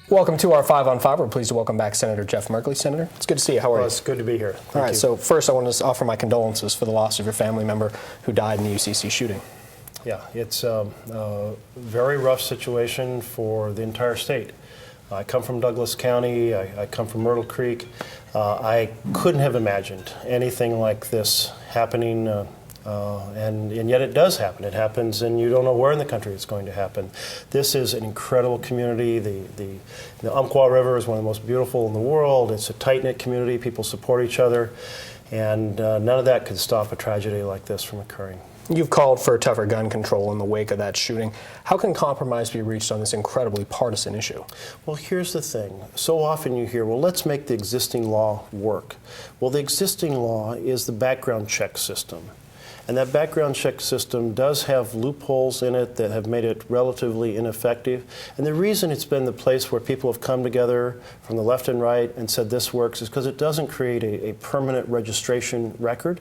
Welcome to our 5 on 5. We're pleased to welcome back Senator Jeff Merkley. Senator, it's good to see you. How are you? It's good to be here. All right, so first I want to offer my condolences for the loss of your family member who died in the UCC shooting. Yeah, it's a very rough situation for the entire state. I come from Douglas County. I come from Myrtle Creek. I couldn't have imagined anything like this happening, and yet it does happen. It happens, and you don't know where in the country it's going to happen. This is an incredible community. The Umpqua River is one of the most beautiful in the world. It's a tight-knit community. People support each other, and none of that could stop a tragedy like this from occurring. You've called for tougher gun control in the wake of that shooting. How can compromise be reached on this incredibly partisan issue? Well, here's the thing. So often you hear, well, let's make the existing law work. Well, the existing law is the background check system. And that background check system does have loopholes in it that have made it relatively ineffective. And the reason it's been the place where people have come together from the left and right and said this works is because it doesn't create a permanent registration record,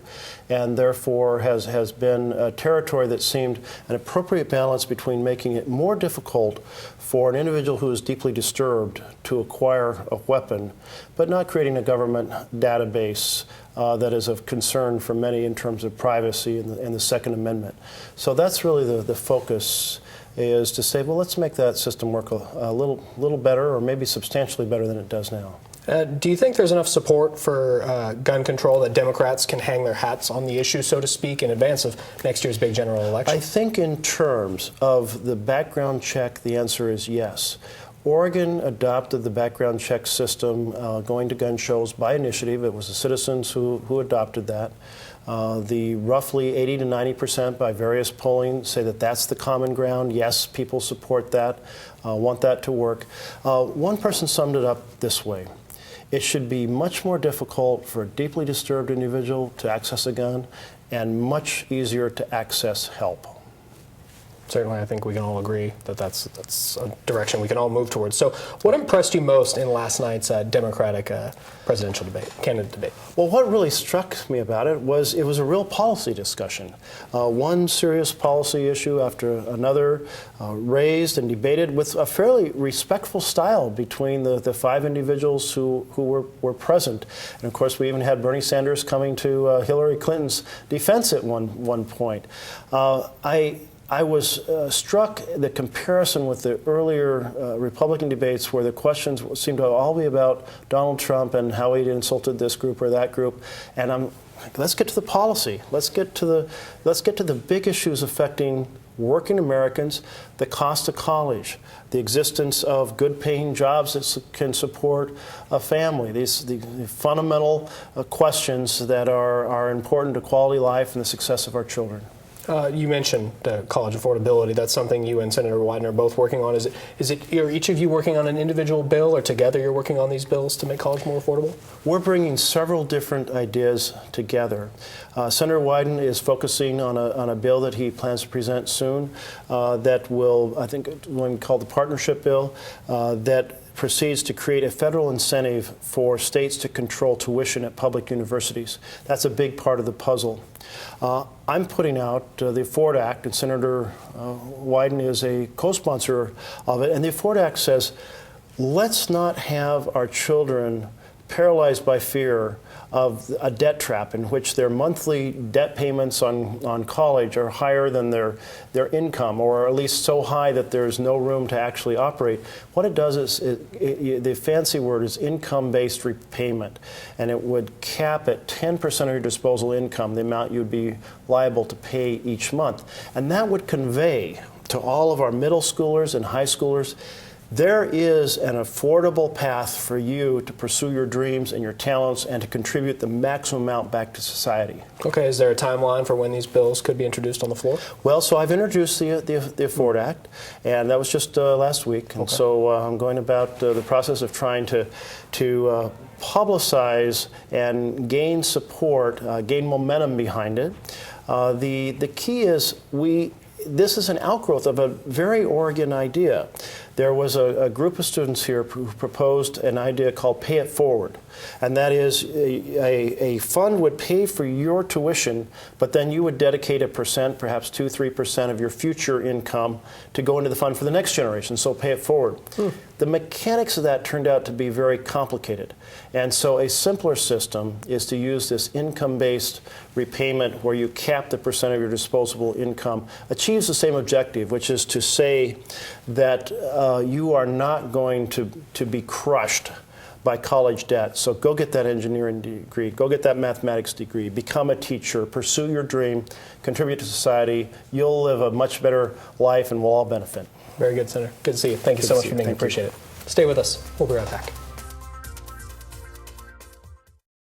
and therefore has been a territory that seemed an appropriate balance between making it more difficult for an individual who is deeply disturbed to acquire a weapon, but not creating a government database that is of concern for many in terms of privacy and the Second Amendment. So that's really the focus, is to say, well, let's make that system work a little better, or maybe substantially better than it does now. Do you think there's enough support for gun control that Democrats can hang their hats on the issue, so to speak, in advance of next year's big general election? I think in terms of the background check, the answer is yes. Oregon adopted the background check system going to gun shows by initiative. It was the citizens who adopted that. The roughly 80 to 90% by various polling say that that's the common ground. Yes, people support that, want that to work. One person summed it up this way. It should be much more difficult for a deeply disturbed individual to access a gun and much easier to access help. Certainly, I think we can all agree that that's a direction we can all move towards. So what impressed you most in last night's Democratic presidential debate, candidate debate? Well, what really struck me about it was a real policy discussion. One serious policy issue after another raised and debated with a fairly respectful style between the five individuals who were present. And of course, we even had Bernie Sanders coming to Hillary Clinton's defense at one point. I was struck the comparison with the earlier Republican debates where the questions seemed to all be about Donald Trump and how he'd insulted this group or that group. And I'm like, let's get to the policy. Let's get to the big issues affecting working Americans, the cost of college, the existence of good-paying jobs that can support a family, the fundamental questions that are important to quality life and the success of our children. You mentioned college affordability. That's something you and Senator Wyden are both working on. Are each of you working on an individual bill, or together you're working on these bills to make college more affordable? We're bringing several different ideas together. Senator Wyden is focusing on a bill that he plans to present soon that will, I think, one called the partnership bill, that proceeds to create a federal incentive for states to control tuition at public universities. That's a big part of the puzzle. I'm putting out the Afford Act, and Senator Wyden is a co-sponsor of it. And the Afford Act says, let's not have our children paralyzed by fear of a debt trap in which their monthly debt payments on college are higher than their income, or at least so high that there's no room to actually operate. What it does is, the fancy word is income-based repayment, and it would cap at 10% of your disposable income the amount you'd be liable to pay each month. And that would convey to all of our middle schoolers and high schoolers, there is an affordable path for you to pursue your dreams and your talents and to contribute the maximum amount back to society. Okay, is there a timeline for when these bills could be introduced on the floor? Well, so I've introduced the Afford Act, and that was just last week. And okay. So I'm going about the process of trying to publicize and gain support, gain momentum behind it. The key is this is an outgrowth of a very Oregon idea. there was a group of students here who proposed an idea called Pay It Forward. And that is a fund would pay for your tuition, but then you would dedicate a percent, perhaps 2-3% of your future income to go into the fund for the next generation, so pay it forward. The mechanics of that turned out to be very complicated. And so a simpler system is to use this income-based repayment where you cap the percent of your disposable income, achieves the same objective, which is to say that you are not going to be crushed by college debt. So go get that engineering degree, go get that mathematics degree, become a teacher, pursue your dream, contribute to society. You'll live a much better life and we'll all benefit. Very good, Senator. Good to see you. Thank you so much for being here. Appreciate it. Stay with us. We'll be right back.